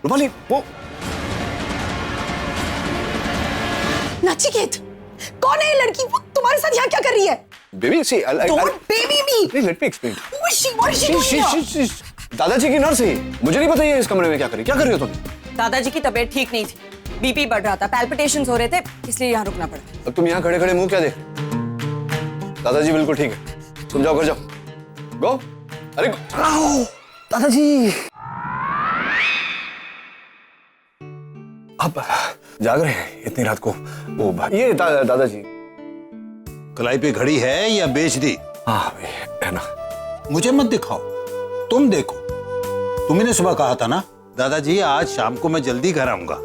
रूपाली वो नचिकेत, कौन है ये लड़की? वो तुम्हारे साथ यहाँ क्या कर रही है? बेबी सी Don't baby me. Let me explain. Who is she? What is she doing here? दादाजी की नर्स है। मुझे नहीं पता ये इस कमरे में क्या कर रही हो तुम? दादाजी की तबीयत ठीक नहीं थी, बीपी बढ़ रहा था, पैल्पिटेशंस हो रहे थे, इसलिए यहाँ रुकना पड़ा। अब तुम यहाँ खड़े खड़े मुंह क्या देख रहे हो? दादाजी बिल्कुल ठीक है, तुम जाओ घर जाओ। गो। अरे दादाजी आप जाग रहे हैं इतनी रात को? वो ये दादाजी कलाई पे घड़ी है या बेच दी? हाँ है ना। मुझे मत दिखाओ, तुम देखो। तुमने सुबह कहा था ना दादाजी आज शाम को मैं जल्दी घर आऊंगा,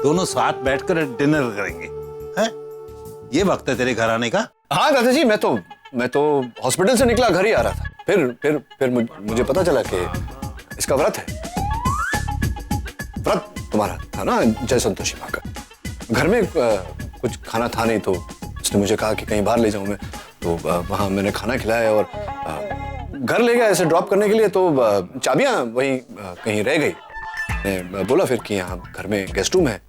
दोनों साथ बैठकर डिनर करेंगे। हैं? ये वक्त है तेरे घर आने का? हाँ दादाजी, मैं तो हॉस्पिटल से निकला, घर ही आ रहा था। फिर मुझे पता चला कि इसका व्रत है। व्रत तुम्हारा था ना जय संतोषी माँ का। घर में कुछ खाना था नहीं, तो उसने मुझे कहा कि कहीं बाहर ले जाऊं मैं, तो वहां मैंने खाना खिलाया और घर ले गया ऐसे ड्रॉप करने के लिए, तो चाबियां वहीं कहीं रह गई। मैं बोला फिर कि यहाँ घर में गेस्ट रूम है,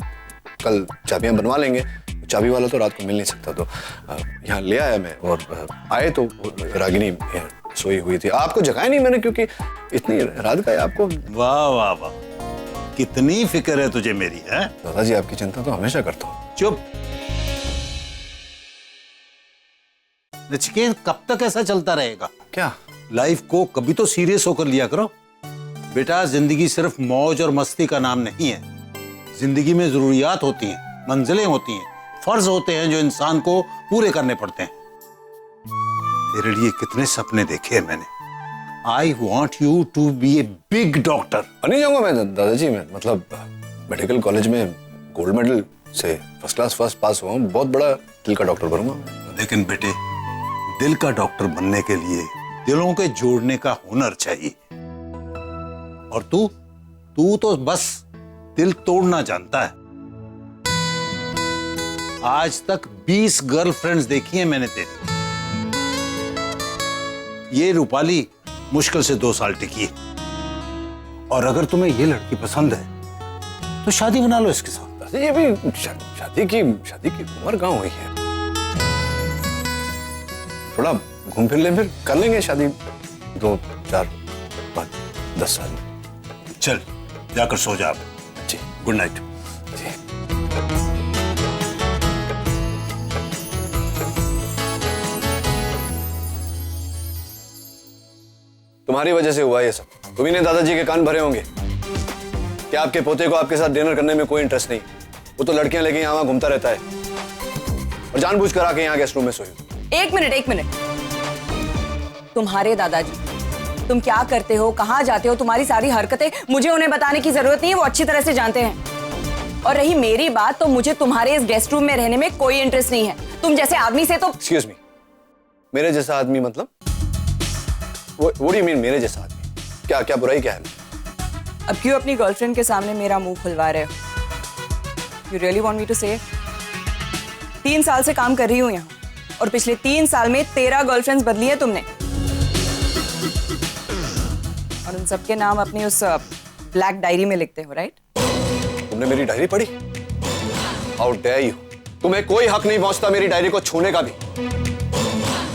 कल चाबियां बनवा लेंगे। चाबी वाला तो रात को मिल नहीं सकता, तो यहाँ ले आया मैं। और आए तो रागिनी सोई हुई थी। आपको जगाया नहीं मैंने, क्योंकि इतनी रात का है आपको। वाह वाह वाह, कितनी फिक्र है तुझे मेरी। है दादाजी, आपकी चिंता तो हमेशा करता हूँ। चुप। नचिकेत, कब तक ऐसा चलता रहेगा? क्या? लाइफ को कभी तो सीरियस होकर लिया करो बेटा। जिंदगी सिर्फ मौज और मस्ती का नाम नहीं है। जिंदगी में जरूरियात होती हैं, मंजिलें होती हैं, फर्ज होते हैं जो इंसान को पूरे करने पड़ते हैं। तेरे लिए कितने सपने देखे हैं मैंने। I want you to be a big doctor. नहीं जाऊंगा मैं दादाजी, मैं मतलब मेडिकल कॉलेज में गोल्ड मेडल से फर्स्ट क्लास फर्स्ट पास हुआ हूँ, बहुत बड़ा दिल का डॉक्टर बनूंगा। लेकिन बेटे, दिल का डॉक्टर बनने के लिए दिलों के जोड़ने का हुनर चाहिए। और तू तो बस दिल तोड़ना जानता है। आज तक 20 गर्लफ्रेंड्स देखी हैं मैंने तेरी। ये रूपाली मुश्किल से 2 साल टिकी है। और अगर तुम्हें ये लड़की पसंद है तो शादी बना लो इसके साथ। ये भी शादी की उम्र कहाँ हुई है? थोड़ा घूम फिर ले, फिर कर लेंगे शादी 2, 4, 5, 10 साल में। चल जाकर सो जा। जी, गुड नाइट। जी। तुम्हारी वजह से हुआ ये सब। तुम्ही ने दादाजी के कान भरे होंगे कि आपके पोते को आपके साथ डिनर करने में कोई इंटरेस्ट नहीं। वो तो लड़कियां लेके यहाँ घूमता रहता है और जानबूझकर आके यहाँ गेस्ट रूम में सोई। एक मिनट। तुम्हारे दादाजी, तुम क्या करते हो, कहाँ जाते हो, तुम्हारी सारी हरकतें मुझे उन्हें बताने की जरूरत नहीं है, वो अच्छी तरह से जानते हैं। और रही मेरी बात, तो मुझे तुम्हारे इस गेस्ट रूम में रहने में कोई इंटरेस्ट नहीं है। तुम जैसे आदमी से तो। एक्सक्यूज मी, मेरे जैसा आदमी मतलब? What do you mean मेरे जैसा आदमी? क्या बुराई क्या है? अब क्यों अपनी गर्लफ्रेंड के सामने मेरा मुंह खुलवा रहे हो? You really want me to say? 3 साल से काम कर रही हूँ यहाँ, और पिछले 3 साल में 13 गर्लफ्रेंड्स बदली है तुमने। और उन सबके नाम अपनी उस ब्लैक डायरी में लिखते हो, राइट? तुमने मेरी डायरी पढ़ी? How dare you? तुम्हें कोई हक नहीं पहुंचता मेरी डायरी को छूने का भी।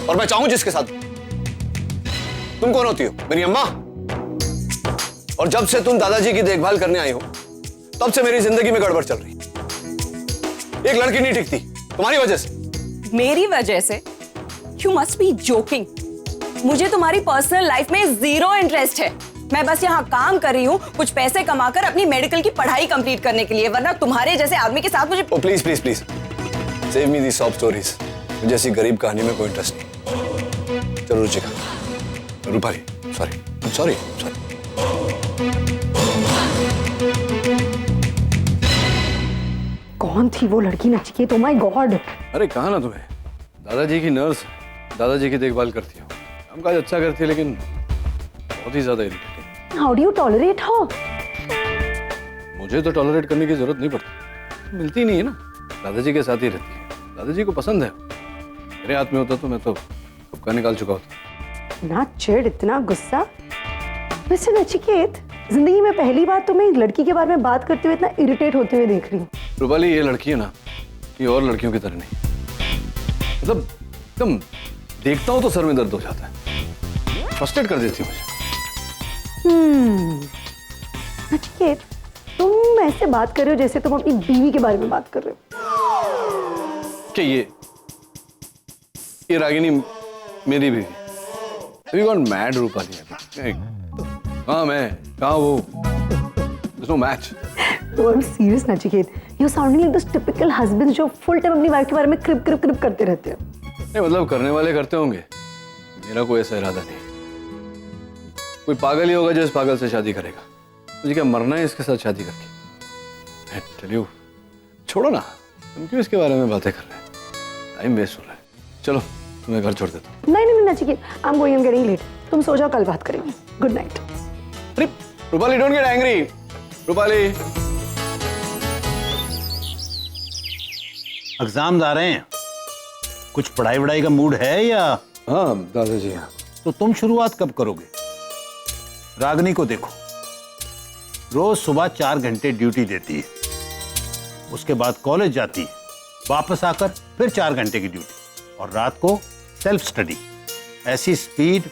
और मैं चाहूं जिसके साथ। तुम कौन होती हो? मेरी अम्मा? और जब से तुम दादाजी की देखभाल करने आई हो, तब से मेरी जिंदगी में गड़बड़ चल रही है। एक लड़की नहीं टिकती तुम्हारी वजह से। मेरी वजह से? You must be joking. मुझे तुम्हारी पर्सनल लाइफ में 0 इंटरेस्ट है। मैं बस यहाँ काम कर रही हूँ कुछ पैसे कमाकर अपनी मेडिकल की पढ़ाई कंप्लीट करने के लिए, वरना तुम्हारे जैसे आदमी के साथ मुझे। Please please please save me the sob stories. मुझे ऐसी गरीब कहानी में कोई इंटरेस्ट नहीं। चलो रुचिका, रूपाली, सॉरी। कौन थी वो लड़की नचिकेत? Oh my God. अरे कहा ना तुम्हें, दादाजी की नर्स, दादाजी की देखभाल करती हो, कामकाज अच्छा करती है, लेकिन बहुत ही ज्यादा irritating. How do you tolerate her? मुझे तो टॉलरेट करने की जरूरत नहीं पड़ती, मिलती नहीं है ना, दादाजी के साथ ही रहती है। दादाजी को पसंद है। मेरे हाथ में होता तो मैं तो कब का निकाल चुका होता। ना चिढ़, इतना गुस्सा। वैसे नचिकेत, जिंदगी में पहली बार तुम्हें लड़की के बारे में बात करते हुए इतना इरिटेट होते हुए देख रही हूँ। रूपाली, ये लड़की है ना, ये और लड़कियों की तरह नहीं, मतलब एकदम देखता हूँ तो सर में दर्द हो जाता है, फ्रस्ट्रेट कर देती है मुझे। नचिकेत, तुम ऐसे बात कर रहे हो जैसे तुम अपनी बीवी के बारे में बात कर रहे हो। क्या ये रागिनी मेरी भी? Have you gone mad, Rupali? कहाँ मैं, कहाँ वो? There's no match. No, I'm serious, Nachiket. You're sounding like those typical husbands जो full time अपनी वाइफ के बारे में क्रिप क्रिप क्रिप करते रहते हैं। नहीं, मतलब करने वाले करते होंगे, मेरा कोई ऐसा इरादा नहीं। कोई पागल ही होगा जो इस पागल से शादी करेगा। मुझे क्या मरना है इसके साथ शादी करके? मैं टेल यू, छोड़ो ना, तुम क्यों इसके बारे में बातें कर रहे हैं? टाइम वेस्ट हो रहा है। चलो तुम्हें घर छोड़ देता हूँ। नहीं Nachiket, I'm going, I'm getting late। तुम सो जाओ, कल बात करेंगे। Good night. अरे Rupali, don't get angry. Rupali, exams आ रहे हैं, कुछ पढ़ाई वढ़ाई का मूड है या? हाँ दादाजी, हाँ। तो तुम शुरुआत कब करोगे? रागनी को देखो, रोज सुबह 4 घंटे ड्यूटी देती है, उसके बाद कॉलेज जाती है, वापस आकर फिर 4 घंटे की ड्यूटी, और रात को सेल्फ स्टडी। ऐसी स्पीड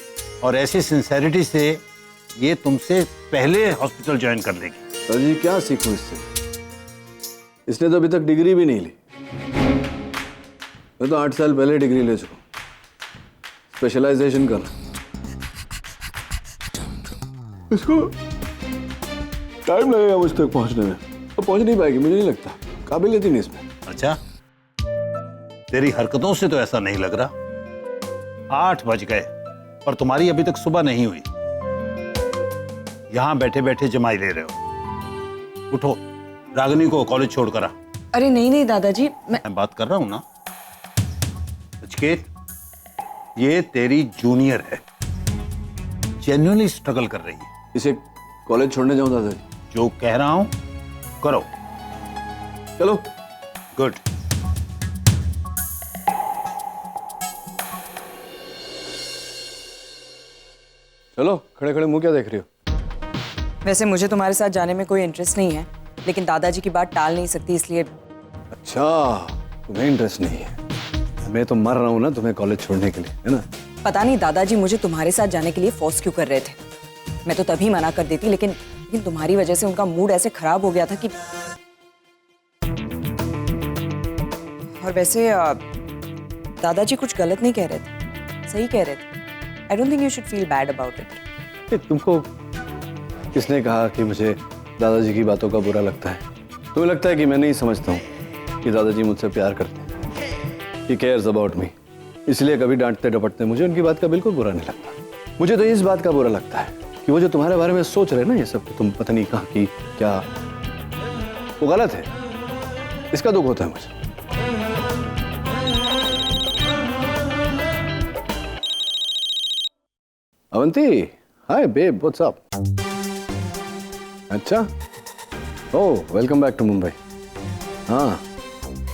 और ऐसी सिंसेरिटी से ये तुमसे पहले हॉस्पिटल ज्वाइन कर लेगी। दादाजी, क्या सीखूं इससे? इसने तो अभी तक डिग्री भी नहीं ली। मैं तो 8 साल पहले डिग्री ले चुका हूं, स्पेशलाइजेशन कर। इसको टाइम लगेगा मुझ तक पहुंचने में, तो पहुंच नहीं पाएगी, मुझे नहीं लगता। काबिलियत ही नहीं इसमें। अच्छा, तेरी हरकतों से तो ऐसा नहीं लग रहा। 8 बज गए और तुम्हारी अभी तक सुबह नहीं हुई, यहां बैठे बैठे जमाई ले रहे हो। उठो, रागिनी को कॉलेज छोड़कर आ। अरे नहीं दादाजी, मैं बात कर रहा हूं ना। नचिकेत, ये तेरी जूनियर है, जेन्युइनली स्ट्रगल कर रही है। इसे कॉलेज छोड़ने जाऊं दादाजी? जो कह रहा हूं करो। चलो। गुड। चलो, खड़े खड़े मुंह क्या देख रही हो? वैसे मुझे तुम्हारे साथ जाने में कोई इंटरेस्ट नहीं है, लेकिन दादाजी की बात टाल नहीं सकती, इसलिए। अच्छा, तुम्हें इंटरेस्ट नहीं है? मैं तो मर रहा हूं ना तुम्हें कॉलेज छोड़ने के लिए, है ना? पता नहीं दादाजी मुझे तुम्हारे साथ जाने के लिए फोर्स क्यों कर रहे थे। मैं तो तभी मना कर देती, लेकिन तुम्हारी वजह से उनका मूड ऐसे खराब हो गया था कि। और वैसे दादाजी कुछ गलत नहीं कह रहे थे, सही कह रहे थे। I don't think you should feel bad about it. तुमको किसने कहा कि मुझे दादाजी की बातों का बुरा लगता है? तुम्हें लगता है कि मैं नहीं समझता हूँ कि दादाजी मुझसे प्यार करते हैं, ही केयर्स अबाउट मी, इसलिए कभी डांटते डपटते मुझे उनकी बात का बिल्कुल बुरा नहीं लगता। मुझे तो इस बात का बुरा लगता है कि वो जो तुम्हारे बारे में सोच रहे हैं ना, ये सब तुम पता नहीं कहाँ की क्या, वो गलत है। इसका दुख होता है मुझे। Avanti, hi babe, what's up? अच्छा, oh welcome back to Mumbai. हाँ,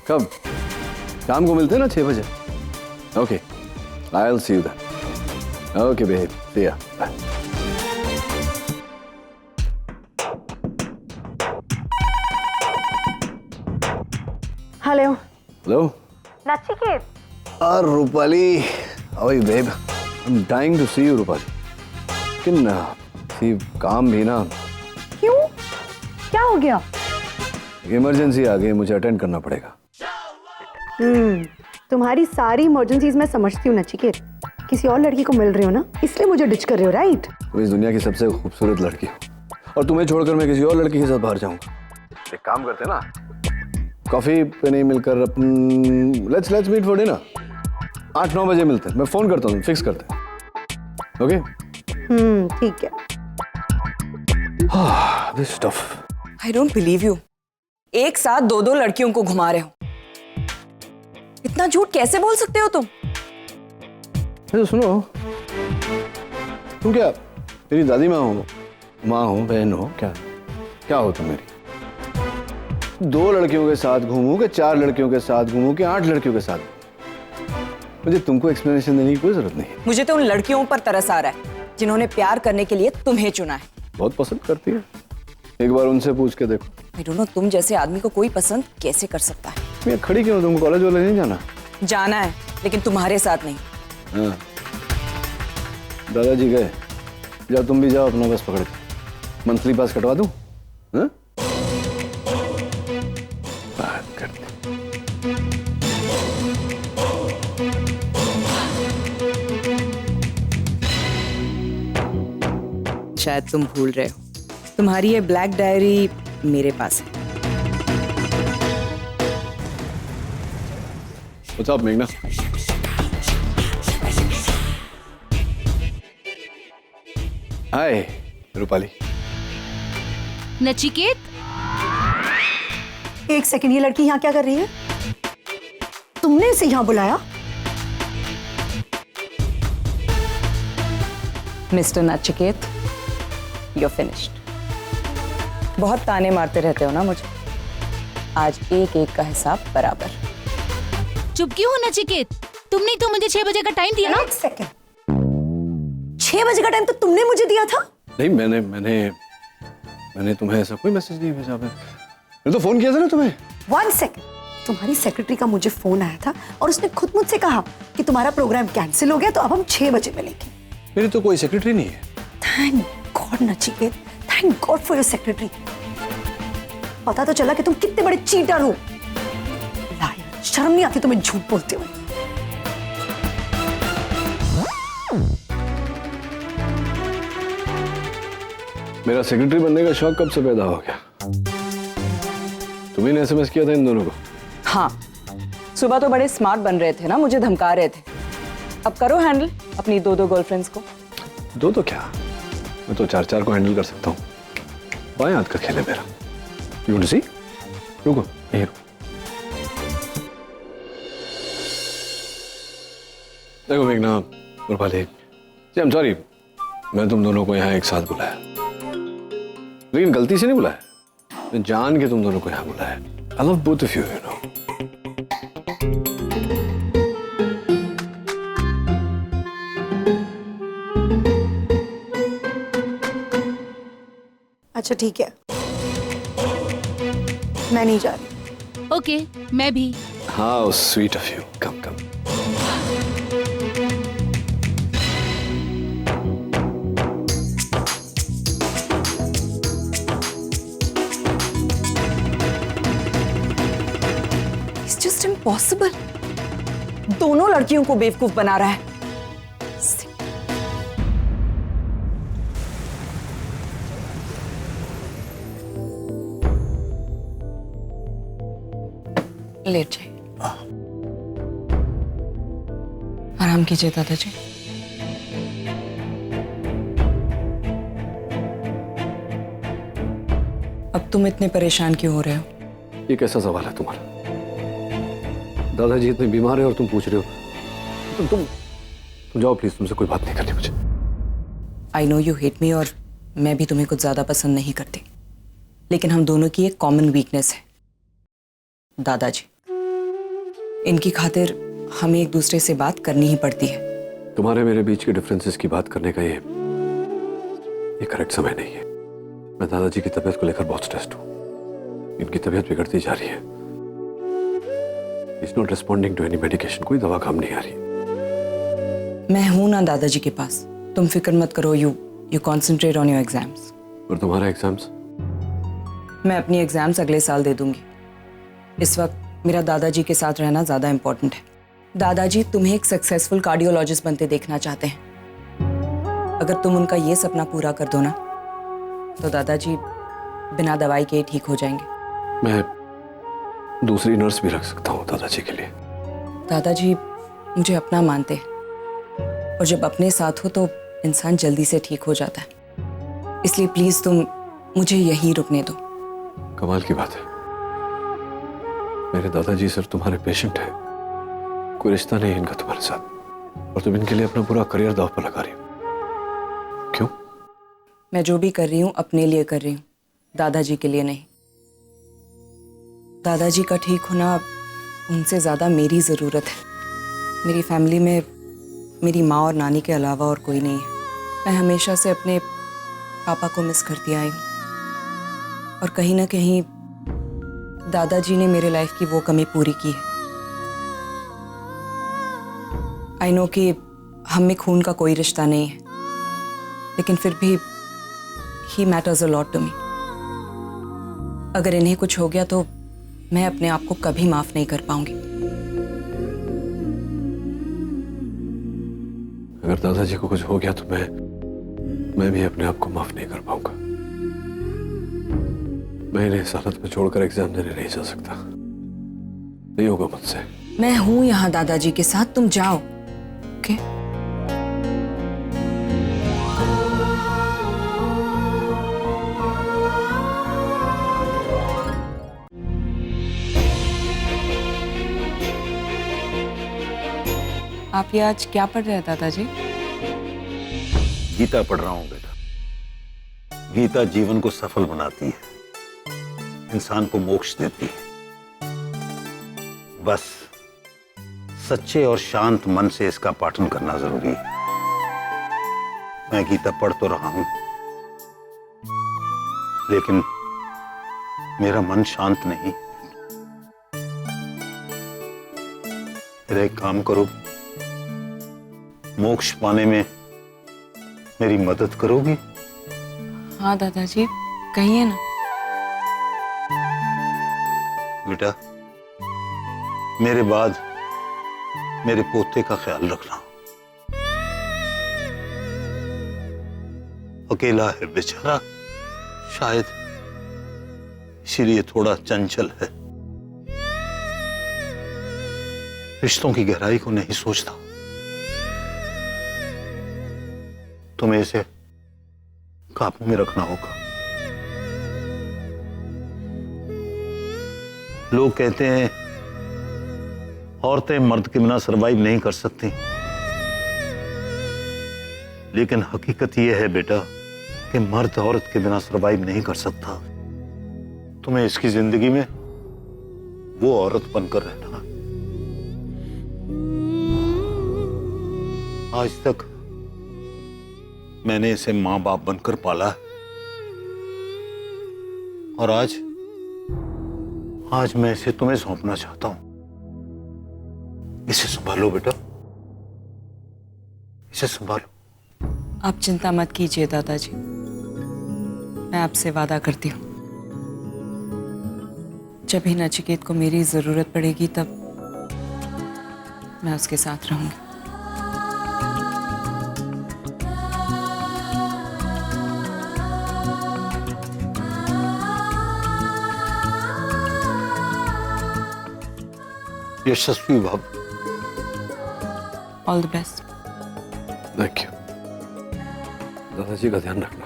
कब? शाम को मिलते हैं ना 6 बजे। Okay, I will see you then. Okay babe, see ya. Hello. Hello Nachiket, Rupali, how are you babe? I am dying to see you Rupali, लेकिन सी काम भी ना। क्यों, क्या हो गया? इमरजेंसी आ गई, मुझे अटेंड करना पड़ेगा। तुम्हारी सारी इमरजेंसीज मैं समझती हूँ नचिकेत। किसी और लड़की को मिल रही हो ना, इसलिए मुझे डिच कर रहे हो, राइट? तुम इस दुनिया की सबसे खूबसूरत लड़की हो, और तुम्हें छोड़कर मैं किसी और लड़की के साथ बाहर जाऊंगा? एक काम करते ना, कॉफी पे नहीं मिलकर लेट्स मीट फॉर डिनर। 8-9 बजे मिलते हैं, मैं फोन करता हूँ, फिक्स करते हैं। ओके? ठीक है। This stuff. I don't believe you, एक साथ 2 लड़कियों को घुमा रहे हो। इतना झूठ कैसे बोल सकते हो तुम? तो सुनो, तुम क्या मेरी दादी माँ हो, बहन हो, क्या हो तुम मेरी? 2 लड़कियों के साथ घूमूं कि 4 लड़कियों के साथ घूमूं कि 8 लड़कियों के साथ? मुझे तुमको एक्सप्लेनेशन देने की कोई जरूरत नहीं है। मुझे तो उन लड़कियों पर तरस आ रहा है जिन्होंने प्यार करने के लिए तुम्हें चुना है। बहुत पसंद करती है, एक बार उनसे पूछ के देखो। आई डोंट नो, तुम जैसे आदमी को कोई पसंद कैसे कर सकता है? मैं खड़ी क्यों हो? तुमको कॉलेज वाले नहीं जाना? जाना है, लेकिन तुम्हारे साथ नहीं। हाँ, दादाजी गए, जाओ तुम भी जाओ अपना बस पकड़ के। मंथली पास कटवा दूं? हाँ? बात करते। शायद तुम भूल रहे हो, तुम्हारी ये ब्लैक डायरी मेरे पास है। What's up, मेघना? हाय रूपाली। नचिकेत, एक सेकंड, ये लड़की यहाँ क्या कर रही है? तुमने इसे यहाँ बुलाया? Mister Nachiket, you finished. बहुत ताने मारते रहते हो ना मुझे, आज एक एक का हिसाब बराबर। चुप क्यों हो नचिकेत? तुमने तो मुझे 6 बजे का टाइम दिया ना। एक सेकंड, 6 बजे का टाइम तो तुमने मुझे दिया था। नहीं, मैंने तुम्हें ऐसा कोई मैसेज नहीं भेजा। मैंने तो फोन किया था ना तुम्हें। 1 सेकंड, तुम्हारी सेक्रेटरी का मुझे फोन आया था और उसने खुद मुझसे कहा कि तुम्हारा प्रोग्राम कैंसिल हो गया, तो अब हम 6 बजे मिलेंगे। मेरी तो कोई सेक्रेटरी नहीं है। Thank God Nachiket, thank God for your secretary. पता तो चला कि तुम कितने बड़े चीटर हो। लायर, शर्म नहीं आती तुम्हें झूठ बोलते हुए। मेरा सेक्रेटरी बनने का शौक कब से पैदा हो गया? तुम्ही ने एसएमएस किया था इन दोनों को? हाँ, सुबह तो बड़े स्मार्ट बन रहे थे ना, मुझे धमका रहे थे। अब करो हैंडल अपनी 2 गर्लफ्रेंड्स को। 2 तो क्या, मैं तो 4 को हैंडल कर सकता हूँ। बाएं हाथ का खेल है मेरा। यू वांट टू सी? रुको, यहीं रुको। देखो मेघना, रूपाली, जी आई एम सॉरी, मैं तुम दोनों को यहाँ एक साथ बुलाया, लेकिन गलती से नहीं बुलाया, मैं जान के तुम दोनों को यहाँ बुलाया। I love both of you, you know. अच्छा ठीक है, मैं नहीं जा रही। ओके, मैं भी। How sweet of you. Come come. It's just impossible. दोनों लड़कियों को बेवकूफ बना रहा है। लेट जाइए, आराम कीजिए दादाजी। अब तुम इतने परेशान क्यों हो रहे हो? ये कैसा सवाल है तुम्हारा? दादाजी इतने बीमार है और तुम पूछ रहे हो? तुम जाओ प्लीज, तुमसे कोई बात नहीं करनी मुझे। I know you hate me और मैं भी तुम्हें कुछ ज्यादा पसंद नहीं करती, लेकिन हम दोनों की एक कॉमन वीकनेस है, दादाजी। इनकी खातिर हमें एक दूसरे से बात करनी ही पड़ती है। तुम्हारे मेरे बीच के डिफरेंसेस की बात करने का ये करेक्ट समय नहीं है। मैं दादाजी की तबीयत को लेकर बहुत स्ट्रेस्ड हूँ। इनकी तबीयत बिगड़ती जा रही है। He's not responding to any medication। कोई दवा काम नहीं आ रही। मैं हूं ना दादाजी के पास, तुम फिक्र मत करो। You concentrate on your exams. और तुम्हारा एग्जाम्स? मैं अपनी एग्जाम्स अगले साल दे दूंगी। इस वक्त मेरा दादाजी के साथ रहना ज्यादा इंपॉर्टेंट है। दादाजी तुम्हें एक सक्सेसफुल कार्डियोलॉजिस्ट बनते देखना चाहते हैं। अगर तुम उनका ये सपना पूरा कर दो ना, तो दादाजी बिना दवाई के ठीक हो जाएंगे। मैं दूसरी नर्स भी रख सकता हूँ दादाजी के लिए। दादाजी मुझे अपना मानते हैं, और जब अपने साथ हो तो इंसान जल्दी से ठीक हो जाता है। इसलिए प्लीज तुम मुझे यहीं रुकने दो। कमाल की बात है, मेरे दादाजी सिर्फ तुम्हारे पेशेंट हैं, कोई रिश्ता नहीं है इनका तुम्हारे साथ, और तुम इनके लिए अपना पूरा करियर दांव पर लगा रही हो। क्यों? मैं जो भी कर रही हूँ अपने लिए कर रही हूँ, दादाजी के लिए नहीं। दादाजी का ठीक होना उनसे ज्यादा मेरी जरूरत है। मेरी फैमिली में मेरी माँ और नानी के अलावा और कोई नहीं है। मैं हमेशा से अपने पापा को मिस करती आई हूँ और कहीं ना कहीं दादाजी ने मेरे लाइफ की वो कमी पूरी की है। आई नो कि हम में खून का कोई रिश्ता नहीं है, लेकिन फिर भी he matters a lot to me. अगर इन्हें कुछ हो गया तो मैं अपने आप को कभी माफ नहीं कर पाऊंगी। अगर दादाजी को कुछ हो गया तो मैं भी अपने आप को माफ नहीं कर पाऊंगा। मैं इन्हें इस हालत में छोड़कर एग्जाम देने नहीं जा सकता। नहीं होगा मुझसे। मैं हूं यहां दादाजी के साथ, तुम जाओ। ओके? आप ये आज क्या पढ़ रहे हैं दादाजी? गीता पढ़ रहा हूं बेटा। गीता जीवन को सफल बनाती है, इंसान को मोक्ष देती है। बस सच्चे और शांत मन से इसका पाठन करना जरूरी है। मैं गीता पढ़ तो रहा हूं, लेकिन मेरा मन शांत नहीं। फिर एक काम करो, मोक्ष पाने में मेरी मदद करोगी? हाँ दादाजी, कहिए ना। बेटा, मेरे बाद मेरे पोते का ख्याल रखना। अकेला है बेचारा, शायद इसीलिए थोड़ा चंचल है, रिश्तों की गहराई को नहीं सोचता। तुम्हें इसे काबू में रखना होगा। लोग कहते हैं औरतें मर्द के बिना सरवाइव नहीं कर सकती, लेकिन हकीकत यह है बेटा कि मर्द औरत के बिना सरवाइव नहीं कर सकता। तुम्हें इसकी जिंदगी में वो औरत बनकर रहना। आज तक मैंने इसे मां बाप बनकर पाला है, और आज मैं इसे तुम्हें सौंपना चाहता हूं। इसे संभालो बेटा, इसे संभालो। आप चिंता मत कीजिए दादाजी, मैं आपसे वादा करती हूँ, जब भी नचिकेत को मेरी जरूरत पड़ेगी तब मैं उसके साथ रहूंगी। यशस्वी भव। All the best. Thank you. दादाजी का ध्यान रखना।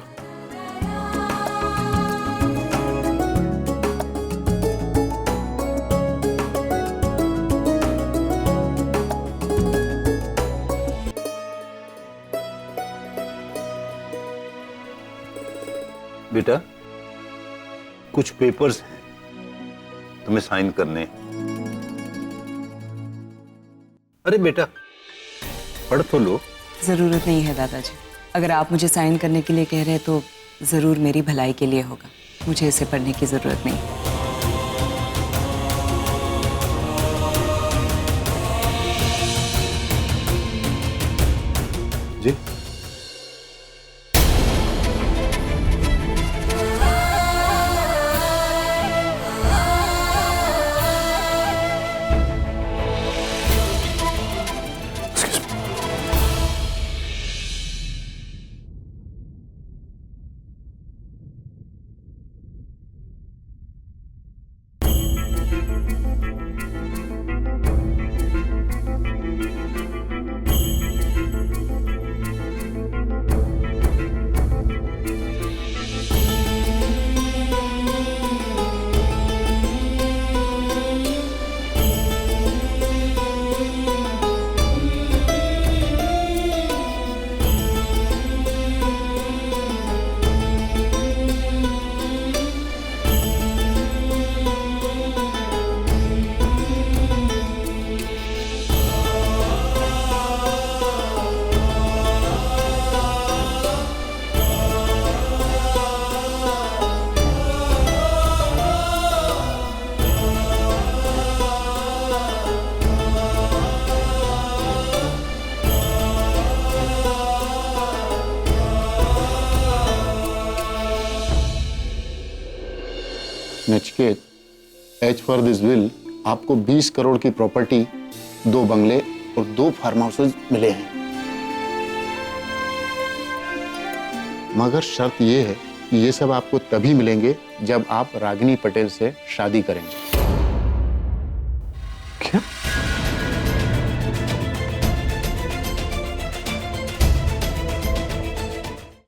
बेटा, कुछ पेपर्स हैं, तुम्हें साइन करने हैं। अरे बेटा, पढ़ तो लो। जरूरत नहीं है दादाजी, अगर आप मुझे साइन करने के लिए कह रहे हैं तो जरूर मेरी भलाई के लिए होगा। मुझे इसे पढ़ने की जरूरत नहीं। जी Nachiket, as per this will आपको 20 करोड़ की प्रॉपर्टी, 2 बंगले और 2 फार्म हाउसेज मिले हैं, मगर शर्त ये है कि ये सब आपको तभी मिलेंगे जब आप रागिनी पटेल से शादी करेंगे।